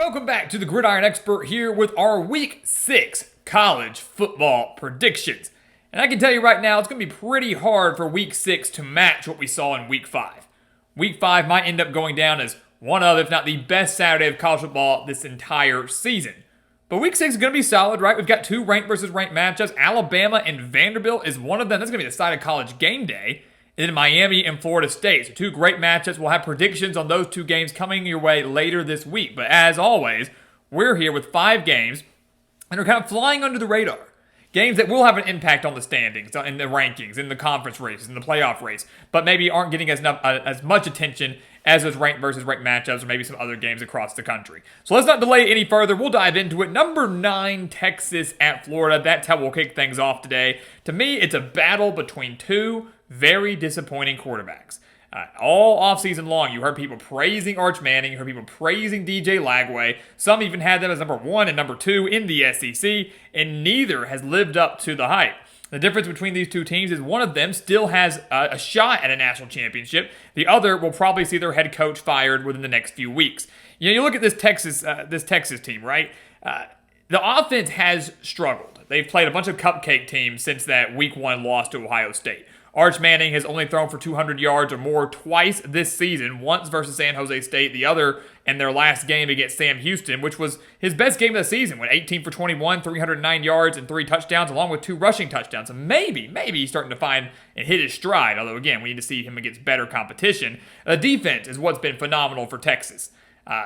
Welcome back to the Gridiron Expert here with our Week 6 college football predictions. And I can tell you right now, it's going to be pretty hard for Week 6 to match what we saw in Week 5. Week 5 might end up going down as one of, if not the best Saturday of college football this entire season. But Week 6 is going to be solid, right? We've got two ranked versus ranked matchups. Alabama and Vanderbilt is one of them. That's going to be the side of College game day. And then Miami and Florida State. So two great matchups. We'll have predictions on those two games coming your way later this week. But as always, we're here with 5 games and are kind of flying under the radar. Games that will have an impact on the standings, in the rankings, in the conference races, in the playoff race, but maybe aren't getting as much attention as those ranked versus ranked matchups or maybe some other games across the country. So let's not delay any further. We'll dive into it. Number 9, Texas at Florida. That's how we'll kick things off today. To me, it's a battle between two very disappointing quarterbacks. All offseason long, you heard people praising Arch Manning, you heard people praising DJ Lagway. Some even had them as number 1 and number 2 in the SEC, and neither has lived up to the hype. The difference between these two teams is one of them still has a shot at a national championship. The other will probably see their head coach fired within the next few weeks. You look at this Texas team, right? The offense has struggled. They've played a bunch of cupcake teams since that Week 1 loss to Ohio State. Arch Manning has only thrown for 200 yards or more twice this season, once versus San Jose State, the other in their last game against Sam Houston, which was his best game of the season, went 18 for 21, 309 yards, and 3 touchdowns, along with 2 rushing touchdowns. So maybe he's starting to find and hit his stride, although, again, we need to see him against better competition. The defense is what's been phenomenal for Texas.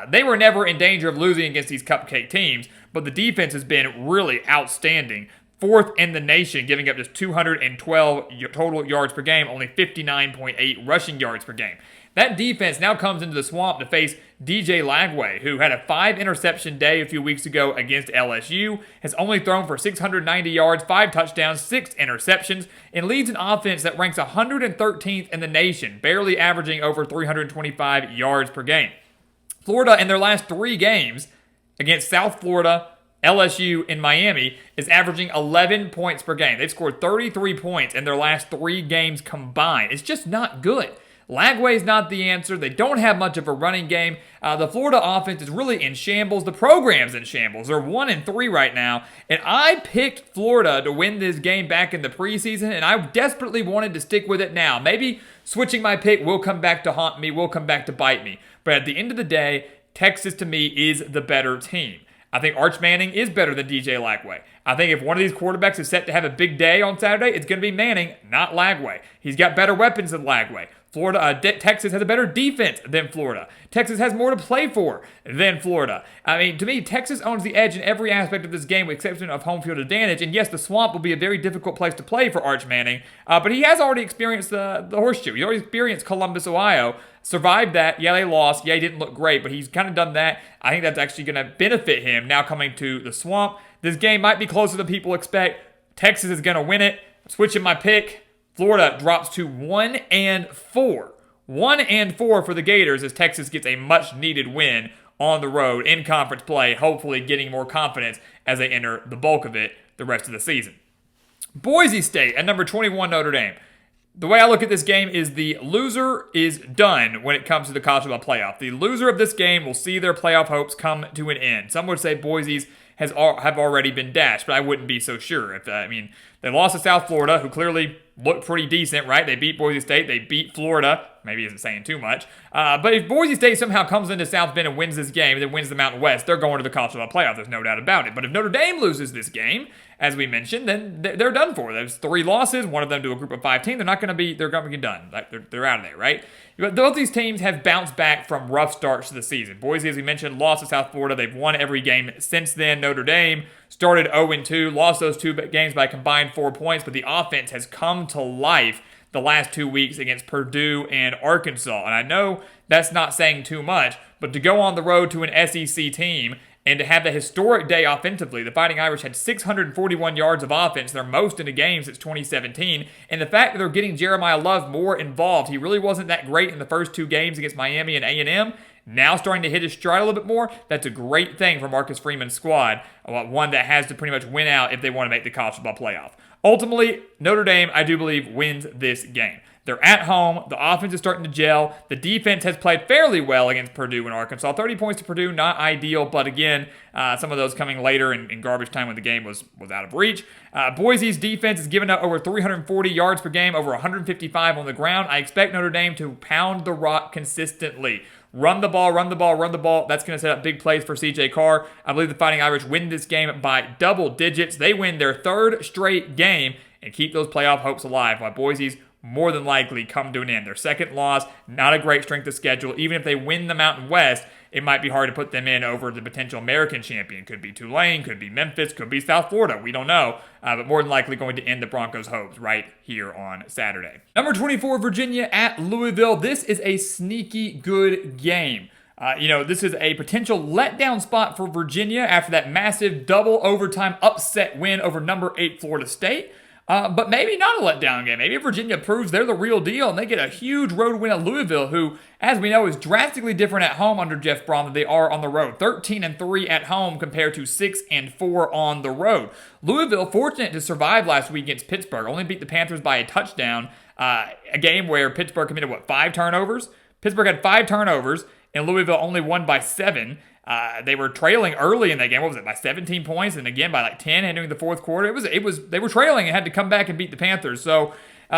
They were never in danger of losing against these cupcake teams, but the defense has been really outstanding. 4th in the nation, giving up just 212 total yards per game, only 59.8 rushing yards per game. That defense now comes into the swamp to face DJ Lagway, who had a 5-interception day a few weeks ago against LSU, has only thrown for 690 yards, 5 touchdowns, 6 interceptions, and leads an offense that ranks 113th in the nation, barely averaging over 325 yards per game. Florida, in their last 3 games against South Florida, LSU and Miami, is averaging 11 points per game. They've scored 33 points in their last 3 games combined. It's just not good. Lagway's not the answer. They don't have much of a running game. The Florida offense is really in shambles. The program's in shambles. They're 1-3 right now. And I picked Florida to win this game back in the preseason, and I desperately wanted to stick with it now. Maybe switching my pick will come back to haunt me, will come back to bite me. But at the end of the day, Texas to me is the better team. I think Arch Manning is better than DJ Lagway. I think if one of these quarterbacks is set to have a big day on Saturday, it's going to be Manning, not Lagway. He's got better weapons than Lagway. Texas has a better defense than Florida. Texas has more to play for than Florida. I mean, to me, Texas owns the edge in every aspect of this game with the exception of home field advantage. And yes, the swamp will be a very difficult place to play for Arch Manning, but he has already experienced the horseshoe. He's already experienced Columbus, Ohio. Survived that. Yeah, they lost. Yeah, he didn't look great, but he's kind of done that. I think that's actually going to benefit him now coming to the swamp. This game might be closer than people expect. Texas is going to win it. Switching my pick. Florida drops to 1-4. 1-4 for the Gators as Texas gets a much-needed win on the road in conference play, hopefully getting more confidence as they enter the bulk of it the rest of the season. Boise State at number 21 Notre Dame. The way I look at this game is the loser is done when it comes to the college football playoff. The loser of this game will see their playoff hopes come to an end. Some would say Boise's have already been dashed, but I wouldn't be so sure. They lost to South Florida, who clearly looked pretty decent, right? They beat Boise State. They beat Florida. Maybe isn't saying too much. But if Boise State somehow comes into South Bend and wins this game and then wins the Mountain West, they're going to the college football playoff. There's no doubt about it. But if Notre Dame loses this game, as we mentioned, then they're done for. There's 3 losses, one of them to a group of 5 teams. They're going to be done. They're out of there, right? But both these teams have bounced back from rough starts to the season. Boise, as we mentioned, lost to South Florida. They've won every game since then. Notre Dame started 0-2, lost those 2 games by a combined 4 points, but the offense has come to life the last 2 weeks against Purdue and Arkansas. And I know that's not saying too much, but to go on the road to an SEC team and to have the historic day offensively, the Fighting Irish had 641 yards of offense, their most in a game since 2017, and the fact that they're getting Jeremiah Love more involved, he really wasn't that great in the first 2 games against Miami and A&M, now starting to hit his stride a little bit more, that's a great thing for Marcus Freeman's squad, one that has to pretty much win out if they want to make the college football playoff. Ultimately, Notre Dame, I do believe, wins this game. They're at home. The offense is starting to gel. The defense has played fairly well against Purdue and Arkansas. 30 points to Purdue, not ideal, but again, some of those coming later in garbage time when the game was out of reach. Boise's defense has given up over 340 yards per game, over 155 on the ground. I expect Notre Dame to pound the rock consistently. Run the ball, run the ball, run the ball. That's going to set up big plays for C.J. Carr. I believe the Fighting Irish win this game by double digits. They win their third straight game and keep those playoff hopes alive, while Boise's more than likely come to an end. Their second loss, not a great strength of schedule. Even if they win the Mountain West, it might be hard to put them in over the potential American champion. Could be Tulane, could be Memphis, could be South Florida. We don't know. But more than likely going to end the Broncos' hopes right here on Saturday. Number 24, Virginia at Louisville. This is a sneaky good game. This is a potential letdown spot for Virginia after that massive double overtime upset win over number 8 Florida State. But maybe not a letdown game. Maybe Virginia proves they're the real deal and they get a huge road win at Louisville, who, as we know, is drastically different at home under Jeff Brom than they are on the road. 13-3 at home compared to 6-4 on the road. Louisville, fortunate to survive last week against Pittsburgh, only beat the Panthers by a touchdown. A game where Pittsburgh committed, 5 turnovers? Pittsburgh had 5 turnovers, and Louisville only won by 7. They were trailing early in that game. What was it? By 17 points, and again by 10 entering the fourth quarter. They were trailing and had to come back and beat the Panthers. So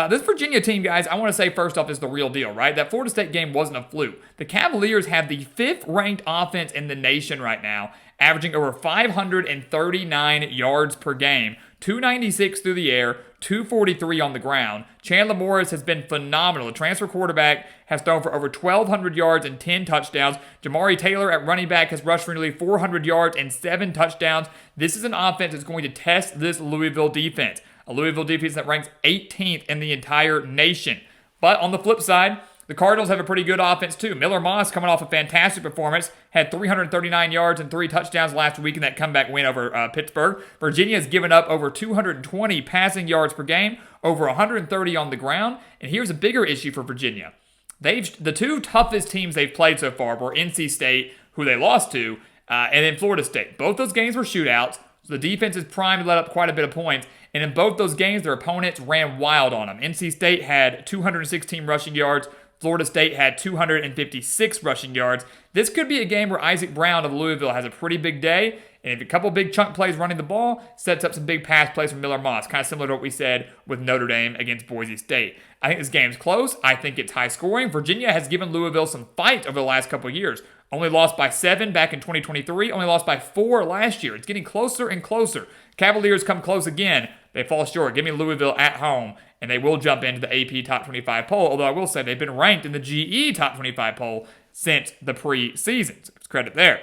this Virginia team, guys, I want to say first off is the real deal, right? That Florida State game wasn't a fluke. The Cavaliers have the 5th ranked offense in the nation right now, averaging over 539 yards per game, 296 through the air, 243 on the ground. Chandler Morris has been phenomenal. The transfer quarterback has thrown for over 1,200 yards and 10 touchdowns. Jamari Taylor at running back has rushed for nearly 400 yards and 7 touchdowns. This is an offense that's going to test this Louisville defense. A Louisville defense that ranks 18th in the entire nation. But on the flip side, the Cardinals have a pretty good offense too. Miller Moss, coming off a fantastic performance, had 339 yards and 3 touchdowns last week in that comeback win over Pittsburgh. Virginia has given up over 220 passing yards per game, over 130 on the ground. And here's a bigger issue for Virginia. The 2 toughest teams they've played so far were NC State, who they lost to, and then Florida State. Both those games were shootouts, so the defense is primed to let up quite a bit of points. And in both those games, their opponents ran wild on them. NC State had 216 rushing yards. Florida State had 256 rushing yards. This could be a game where Isaac Brown of Louisville has a pretty big day, and if a couple big chunk plays running the ball, sets up some big pass plays from Miller Moss, kind of similar to what we said with Notre Dame against Boise State. I think this game's close. I think it's high scoring. Virginia has given Louisville some fight over the last couple of years. Only lost by 7 back in 2023, only lost by 4 last year. It's getting closer and closer. Cavaliers come close again. They fall short. Give me Louisville at home, and they will jump into the AP Top 25 poll, although I will say they've been ranked in the GE Top 25 poll since the preseason. So it's credit there.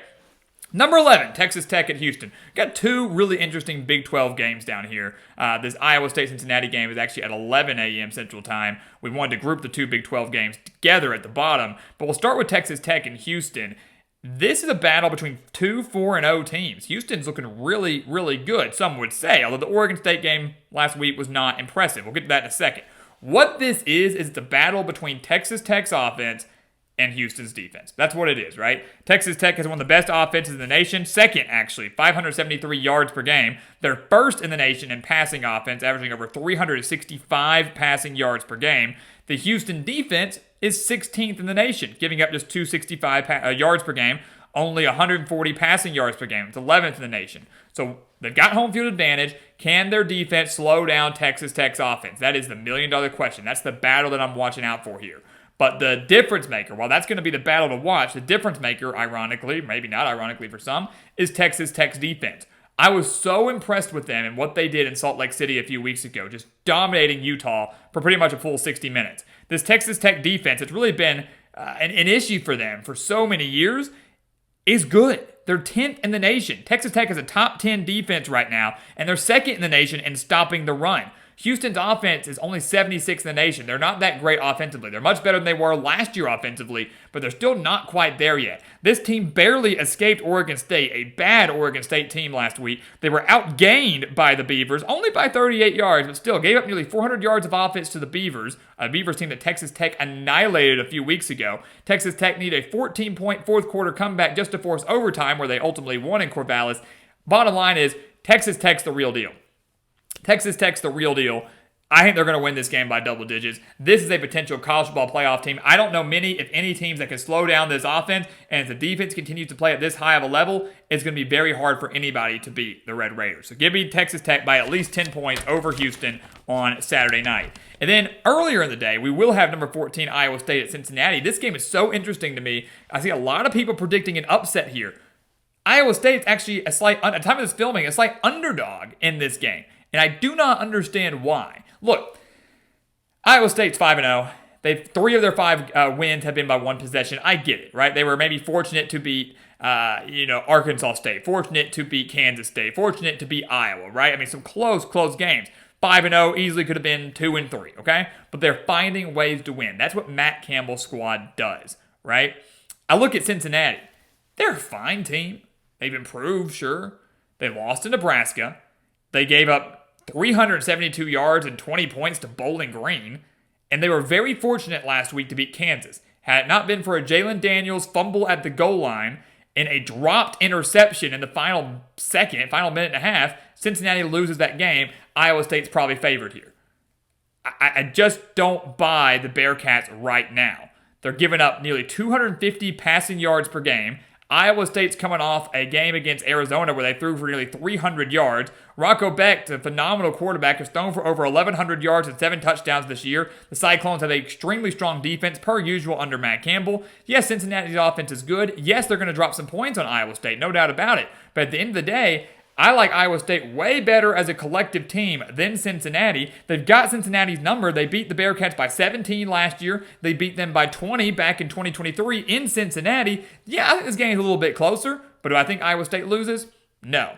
Number 11, Texas Tech at Houston. Got 2 really interesting Big 12 games down here. This Iowa State-Cincinnati game is actually at 11 a.m. Central Time. We wanted to group the 2 Big 12 games together at the bottom, but we'll start with Texas Tech and Houston. This is a battle between 2 4-0 teams. Houston's looking really, really good, some would say, although the Oregon State game last week was not impressive. We'll get to that in a second. What this is the battle between Texas Tech's offense and Houston's defense. That's what it is, right? Texas Tech has one of the best offenses in the nation. Second, actually, 573 yards per game. They're first in the nation in passing offense, averaging over 365 passing yards per game. The Houston defense is 16th in the nation, giving up just 265 yards per game, only 140 passing yards per game. It's 11th in the nation. So they've got home field advantage. Can their defense slow down Texas Tech's offense? That is the million-dollar question. That's the battle that I'm watching out for here. But the difference maker, while that's going to be the battle to watch, the difference maker, ironically, maybe not ironically for some, is Texas Tech's defense. I was so impressed with them and what they did in Salt Lake City a few weeks ago, just dominating Utah for pretty much a full 60 minutes. This Texas Tech defense, it's really been an issue for them for so many years, is good. They're 10th in the nation. Texas Tech is a top 10 defense right now, and they're 2nd in the nation in stopping the run. Houston's offense is only 76th in the nation. They're not that great offensively. They're much better than they were last year offensively, but they're still not quite there yet. This team barely escaped Oregon State, a bad Oregon State team last week. They were outgained by the Beavers, only by 38 yards, but still gave up nearly 400 yards of offense to the Beavers, a Beavers team that Texas Tech annihilated a few weeks ago. Texas Tech needed a 14-point fourth quarter comeback just to force overtime, where they ultimately won in Corvallis. Bottom line is, Texas Tech's the real deal. Texas Tech's the real deal. I think they're going to win this game by double digits. This is a potential college football playoff team. I don't know many, if any, teams that can slow down this offense. And if the defense continues to play at this high of a level, it's going to be very hard for anybody to beat the Red Raiders. So give me Texas Tech by at least 10 points over Houston on Saturday night. And then earlier in the day, we will have number 14 Iowa State at Cincinnati. This game is so interesting to me. I see a lot of people predicting an upset here. Iowa State's actually at the time of this filming, a slight underdog in this game. And I do not understand why. Look, Iowa State's 5-0. Three of their 5 wins have been by one possession. I get it, right? They were maybe fortunate to beat, Arkansas State, fortunate to beat Kansas State, fortunate to beat Iowa, right? I mean, some close games. 5-0 easily could have been 2-3, okay? But they're finding ways to win. That's what Matt Campbell's squad does, right? I look at Cincinnati. They're a fine team. They've improved, sure. They lost to Nebraska. They gave up 372 yards and 20 points to Bowling Green, and they were very fortunate last week to beat Kansas. Had it not been for a Jalen Daniels fumble at the goal line and a dropped interception in the final minute and a half, Cincinnati loses that game. Iowa State's probably favored here. I just don't buy the Bearcats right now. They're giving up nearly 250 passing yards per game. Iowa State's coming off a game against Arizona where they threw for nearly 300 yards. Rocco Becht, a phenomenal quarterback, has thrown for over 1,100 yards and 7 touchdowns this year. The Cyclones have an extremely strong defense, per usual, under Matt Campbell. Yes, Cincinnati's offense is good. Yes, they're going to drop some points on Iowa State, no doubt about it. But at the end of the day, I like Iowa State way better as a collective team than Cincinnati. They've got Cincinnati's number. They beat the Bearcats by 17 last year. They beat them by 20 back in 2023 in Cincinnati. Yeah, I think this game's a little bit closer, but do I think Iowa State loses? No,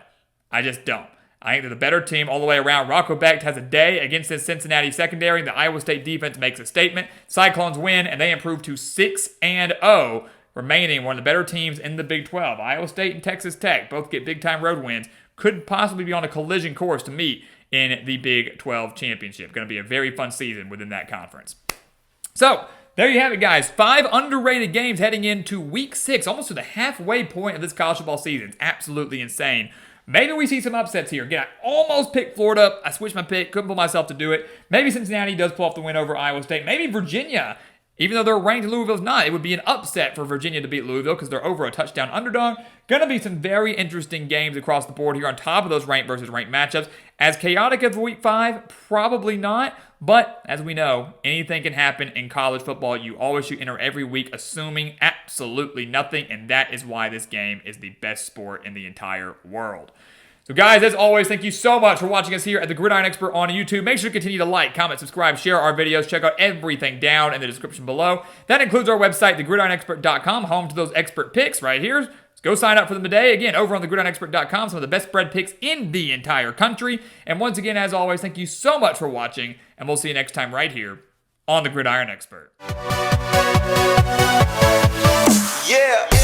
I just don't. I think they're the better team all the way around. Rocco Becht has a day against this Cincinnati secondary. The Iowa State defense makes a statement. Cyclones win, and they improve to 6-0, remaining one of the better teams in the Big 12. Iowa State and Texas Tech both get big-time road wins. Could possibly be on a collision course to meet in the Big 12 championship. Going to be a very fun season within that conference. So, there you have it, guys. 5 underrated games heading into Week 6, almost to the halfway point of this college football season. It's absolutely insane. Maybe we see some upsets here. Again, I almost picked Florida. I switched my pick. Couldn't pull myself to do it. Maybe Cincinnati does pull off the win over Iowa State. Maybe Virginia, even though they're ranked, Louisville's not. It would be an upset for Virginia to beat Louisville because they're over a touchdown underdog. Going to be some very interesting games across the board here on top of those ranked versus ranked matchups. As chaotic as Week 5, probably not. But as we know, anything can happen in college football. You always should enter every week assuming absolutely nothing. And that is why this game is the best sport in the entire world. So guys, as always, thank you so much for watching us here at the Gridiron Expert on YouTube. Make sure to continue to like, comment, subscribe, share our videos. Check out everything down in the description below. That includes our website, thegridironexpert.com, home to those expert picks right here. Let's go sign up for them today. Again, over on thegridironexpert.com, some of the best spread picks in the entire country. And once again, as always, thank you so much for watching, and we'll see you next time right here on the Gridiron Expert. Yeah.